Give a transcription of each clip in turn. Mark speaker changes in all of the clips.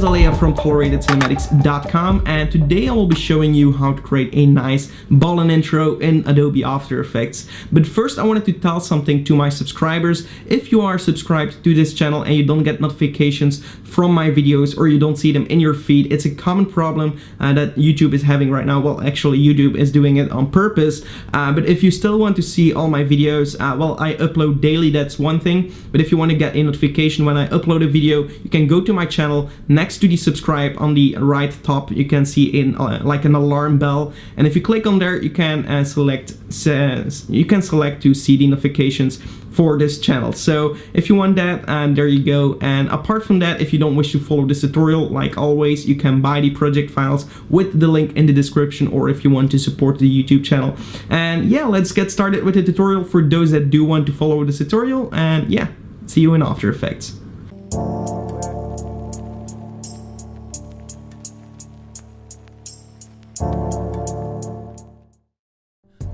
Speaker 1: is Alea from ColoratedCinematics.com, and today I will be showing you how to create a nice BALLIN intro in Adobe After Effects. But first I wanted to tell something to my subscribers. If you are subscribed to this channel and you don't get notifications from my videos or you don't see them in your feed, it's a common problem that YouTube is having right now. Well, actually YouTube is doing it on purpose, but if you still want to see all my videos, well, I upload daily, that's one thing, but if you want to get a notification when I upload a video, you can go to my channel. Next to the subscribe on the right top you can see in like an alarm bell, and if you click on there you can select to see the notifications for this channel. So if you want that, there you go. And apart from that, if you don't wish to follow this tutorial, like always, you can buy the project files with the link in the description, or if you want to support the YouTube channel. And yeah, let's get started with the tutorial for those that do want to follow this tutorial. And yeah, see you in After Effects.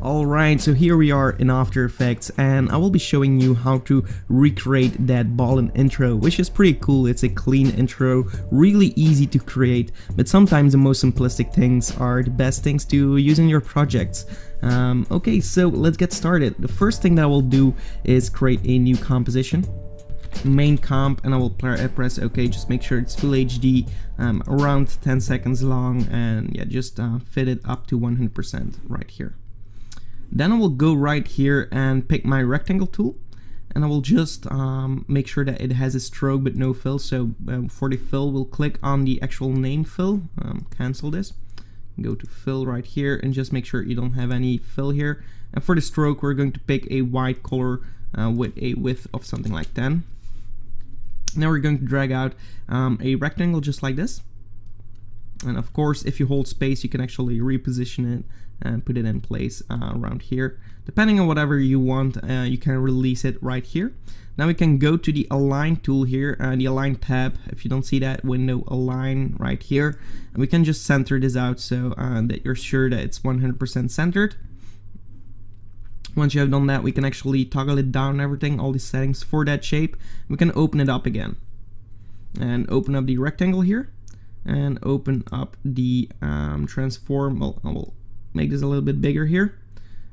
Speaker 1: Alright, so here we are in After Effects, and I will be showing you how to recreate that BALLIN intro, which is pretty cool. It's a clean intro, really easy to create, but sometimes the most simplistic things are the best things to use in your projects. Okay, so let's get started. The first thing that I will do is create a new composition, main comp, and I will press OK. Just make sure it's full HD, around 10 seconds long, and yeah, just fit it up to 100% right here. Then I will go right here and pick my rectangle tool, and I will just make sure that it has a stroke but no fill. So for the fill, we'll click on the actual name fill, cancel this, go to fill right here, and just make sure you don't have any fill here. And for the stroke, we're going to pick a white color with a width of something like 10. Now we're going to drag out a rectangle just like this. And of course, if you hold space, you can actually reposition it and put it in place around here. Depending on whatever you want, you can release it right here. Now we can go to the Align tool here, the Align tab. If you don't see that window, Align right here. And we can just center this out so that you're sure that it's 100% centered. Once you have done that, we can actually toggle it down, everything, all the settings for that shape. We can open it up again. And open up the rectangle here. And open up the transform. Well, I will make this a little bit bigger here,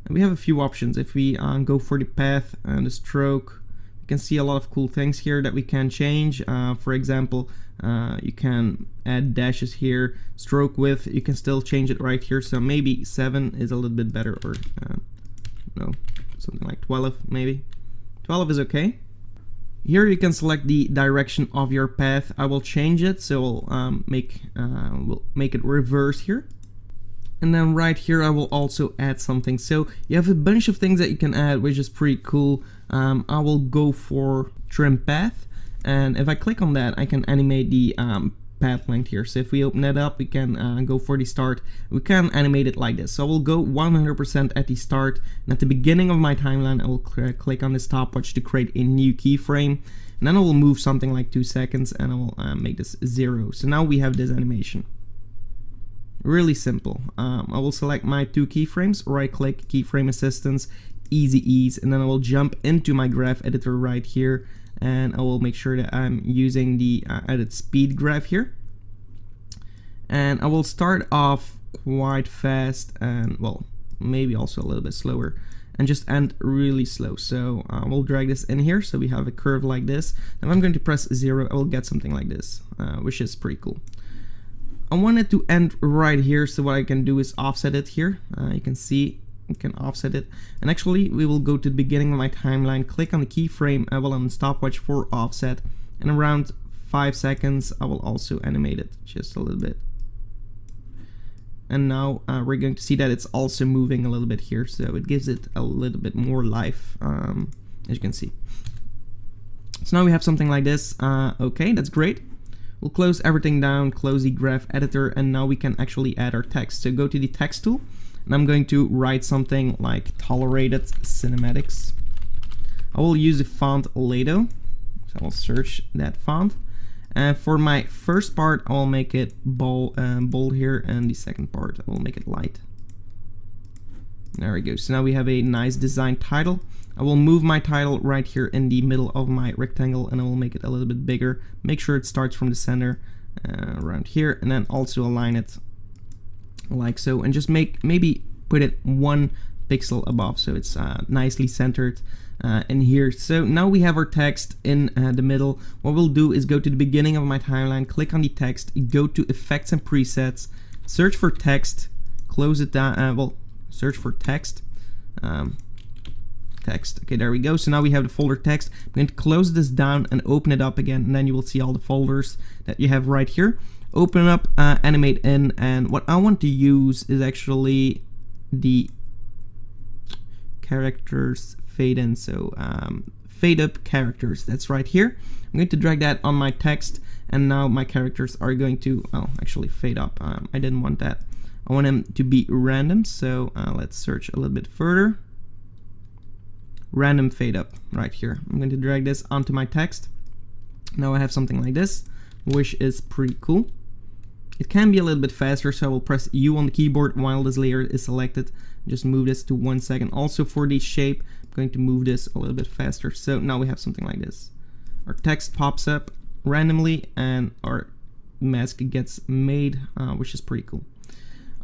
Speaker 1: and we have a few options. If we go for the path and the stroke, you can see a lot of cool things here that we can change. For example, you can add dashes here. Stroke width, you can still change it right here, so maybe 7 is a little bit better, or no, something like 12 maybe. 12 is okay. Here you can select the direction of your path. I will change it, so we'll make it reverse here. And then right here I will also add something. So you have a bunch of things that you can add, which is pretty cool. I will go for trim path, and if I click on that, I can animate the path length here. So if we open that up, we can go for the start. We can animate it like this. So I will go 100% at the start, and at the beginning of my timeline I will click on the stopwatch to create a new keyframe, and then I will move something like 2 seconds, and I will make this 0. So now we have this animation. Really simple. I will select my 2 keyframes, right click, keyframe assistance, easy ease, and then I will jump into my graph editor right here, and I will make sure that I'm using the edit speed graph here. And I will start off quite fast, and well, maybe also a little bit slower, and just end really slow. So we'll drag this in here so we have a curve like this. If I'm going to press 0, I will get something like this, which is pretty cool. I want it to end right here, so what I can do is offset it here. You can see you can offset it, and actually we will go to the beginning of my timeline, click on the keyframe, I will on the stopwatch for offset, and around 5 seconds I will also animate it just a little bit. And now we're going to see that it's also moving a little bit here, so it gives it a little bit more life, as you can see. So now we have something like this. Okay, that's great. We'll close everything down, close the graph editor, and now we can actually add our text. So go to the text tool, and I'm going to write something like Tolerated Cinematics. I will use the font Lato, so I'll search that font. And for my first part, I will make it bold here, and the second part, I will make it light. There we go. So now we have a nice design title. I will move my title right here in the middle of my rectangle, and I will make it a little bit bigger. Make sure it starts from the center, around here, and then also align it like so, and just maybe put it 1 pixel above so it's nicely centered in here. So now we have our text in the middle. What we'll do is go to the beginning of my timeline, click on the text, go to Effects and Presets, search for text, close it down, well, search for text, text. Okay, there we go. So now we have the folder text. I'm going to close this down and open it up again, and then you will see all the folders that you have right here. Open up, animate in, and what I want to use is actually the characters fade in. So fade up characters, that's right here. I'm going to drag that on my text, and now my characters are going to, well, actually fade up. I didn't want that. I want them to be random, so let's search a little bit further. Random fade up right here. I'm going to drag this onto my text. Now I have something like this, which is pretty cool. It can be a little bit faster, so I will press U on the keyboard while this layer is selected. Just move this to 1 second. Also for the shape, I'm going to move this a little bit faster. So now we have something like this. Our text pops up randomly and our mask gets made, which is pretty cool.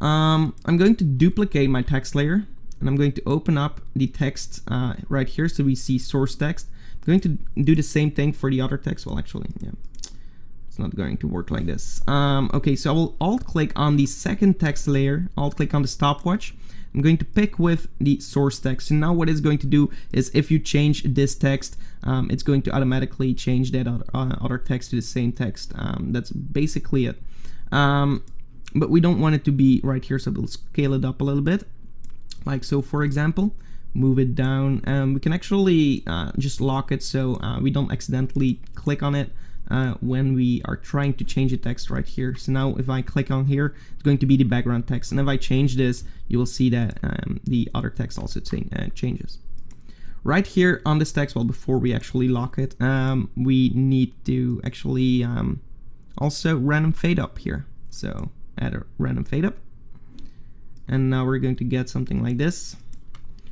Speaker 1: I'm going to duplicate my text layer, and I'm going to open up the text right here so we see source text. I'm going to do the same thing for the other text. Well, actually, yeah, it's not going to work like this. Okay, so I will alt click on the second text layer, alt click on the stopwatch. I'm going to pick with the source text. So now what it's going to do is if you change this text, it's going to automatically change that other text to the same text. That's basically it. But we don't want it to be right here, so we'll scale it up a little bit. Like so, for example, move it down. We can actually just lock it so we don't accidentally click on it when we are trying to change the text right here. So now if I click on here, it's going to be the background text. And if I change this, you will see that the other text also changes. Right here on this text, well, before we actually lock it, we need to actually also random fade up here. So add a random fade up. And now we're going to get something like this.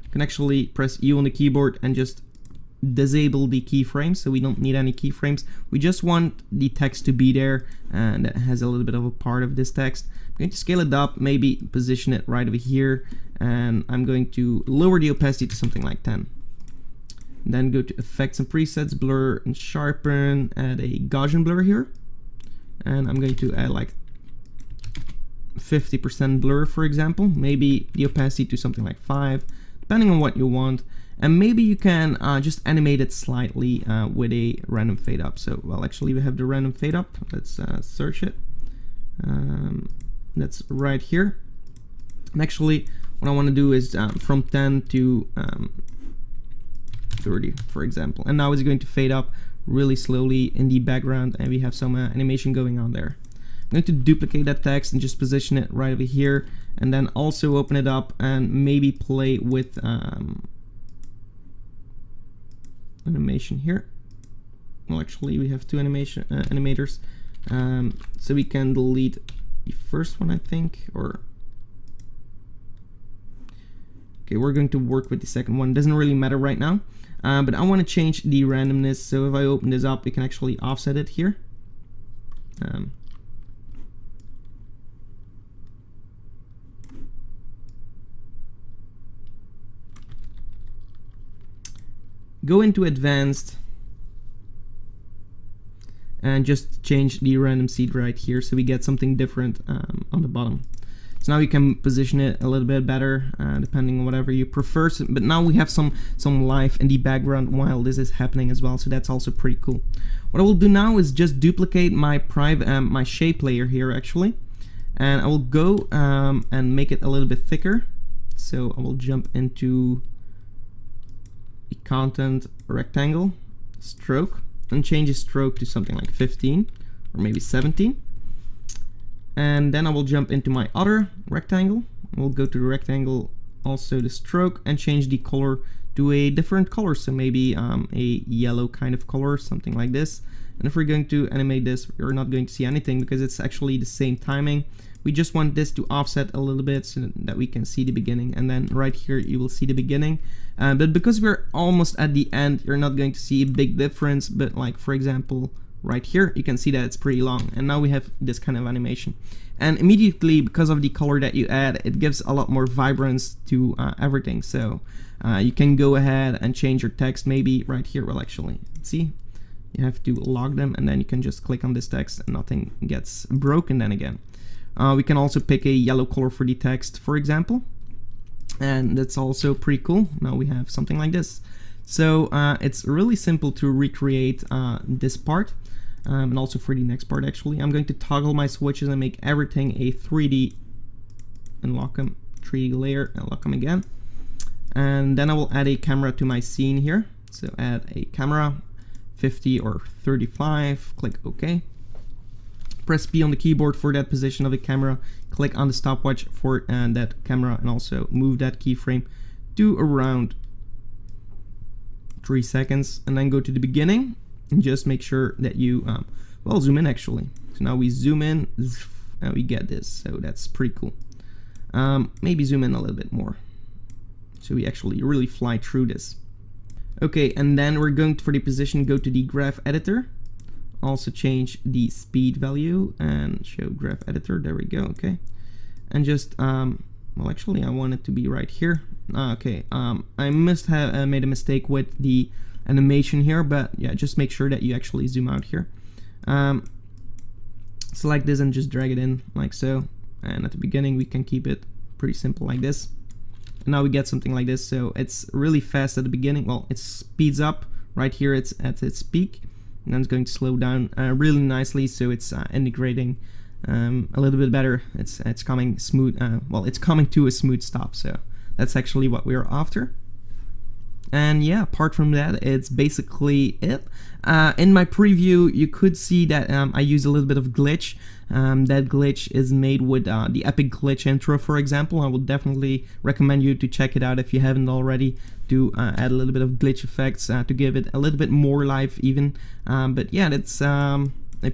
Speaker 1: You can actually press U on the keyboard and just disable the keyframes, so we don't need any keyframes. We just want the text to be there, and that has a little bit of a part of this text. I'm going to scale it up, maybe position it right over here, and I'm going to lower the opacity to something like 10. Then go to Effects and Presets, Blur and Sharpen, add a Gaussian blur here, and I'm going to add like 50% blur, for example, maybe the opacity to something like 5, depending on what you want. And maybe you can just animate it slightly with a random fade up. So, well, actually we have the random fade up. Let's search it. That's right here. And actually what I want to do is from 10 to 30, for example. And now it's going to fade up really slowly in the background, and we have some animation going on there. I'm going to duplicate that text and just position it right over here, and then also open it up and maybe play with animation here. Well, actually we have two animators, so we can delete the first one, I think, or okay, we're going to work with the second one. Doesn't really matter right now, but I want to change the randomness. So if I open this up, we can actually offset it here. Go into advanced and just change the random seed right here so we get something different on the bottom. So now you can position it a little bit better depending on whatever you prefer. So, but now we have some life in the background while this is happening as well, so that's also pretty cool. What I will do now is just duplicate my my shape layer here actually, and I will go and make it a little bit thicker. So I will jump into the content rectangle stroke and change the stroke to something like 15 or maybe 17. And then I will jump into my other rectangle. We'll go to the rectangle, also the stroke, and change the color to a different color. So maybe a yellow kind of color, something like this. And if we're going to animate this, we're not going to see anything because it's actually the same timing. We just want this to offset a little bit so that we can see the beginning. And then right here, you will see the beginning. But because we're almost at the end, you're not going to see a big difference. But like, for example, right here, you can see that it's pretty long, and now we have this kind of animation. And immediately, because of the color that you add, it gives a lot more vibrance to everything. So you can go ahead and change your text maybe right here. Well, actually, see, you have to log them, and then you can just click on this text and nothing gets broken then again. We can also pick a yellow color for the text, for example, and that's also pretty cool. Now we have something like this. So it's really simple to recreate this part. And also for the next part, actually, I'm going to toggle my switches and make everything a 3D, unlock them, 3D layer, and lock them again. And then I will add a camera to my scene here. So add a camera, 50 or 35, click OK. Press P on the keyboard for that position of the camera, click on the stopwatch for that camera, and also move that keyframe to around 3 seconds, and then go to the beginning and just make sure that you well, zoom in actually. So now we zoom in and we get this, so that's pretty cool. Maybe zoom in a little bit more so we actually really fly through this. Okay, and then we're going to, for the position, go to the graph editor, also change the speed value and show graph editor. There we go. Okay, and just well, actually I want it to be right here. Okay, I must have made a mistake with the animation here, but yeah, just make sure that you actually zoom out here. Select this and just drag it in like so, and at the beginning we can keep it pretty simple like this. And now we get something like this. So it's really fast at the beginning. Well, it speeds up right here, it's at its peak, and then it's going to slow down really nicely, so it's integrating a little bit better. It's coming smooth, well, it's coming to a smooth stop, so that's actually what we're after. And yeah, apart from that, it's basically it. In my preview, you could see that I use a little bit of glitch. That glitch is made with the Epic Glitch intro, for example. I would definitely recommend you to check it out if you haven't already, to add a little bit of glitch effects to give it a little bit more life even. But yeah, that's a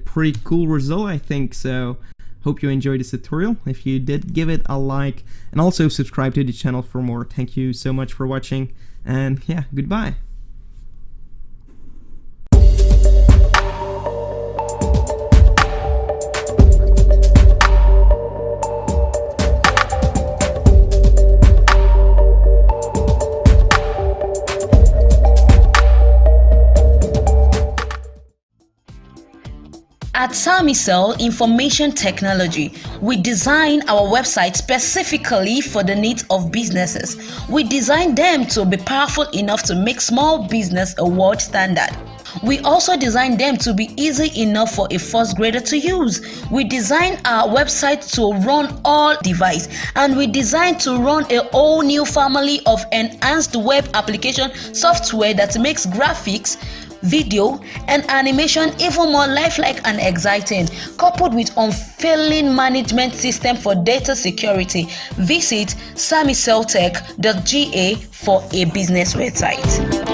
Speaker 1: pretty cool result, I think. So hope you enjoyed this tutorial. If you did, give it a like and also subscribe to the channel for more. Thank you so much for watching, and yeah, goodbye.
Speaker 2: At Samisell Information Technology, we design our website specifically for the needs of businesses. We design them to be powerful enough to make small business a world standard. We also design them to be easy enough for a first grader to use. We design our website to run all devices, and we design to run a whole new family of enhanced web application software that makes graphics, video, and animation even more lifelike and exciting, coupled with unfailing management system for data security. Visit samiselltech.ga for a business website.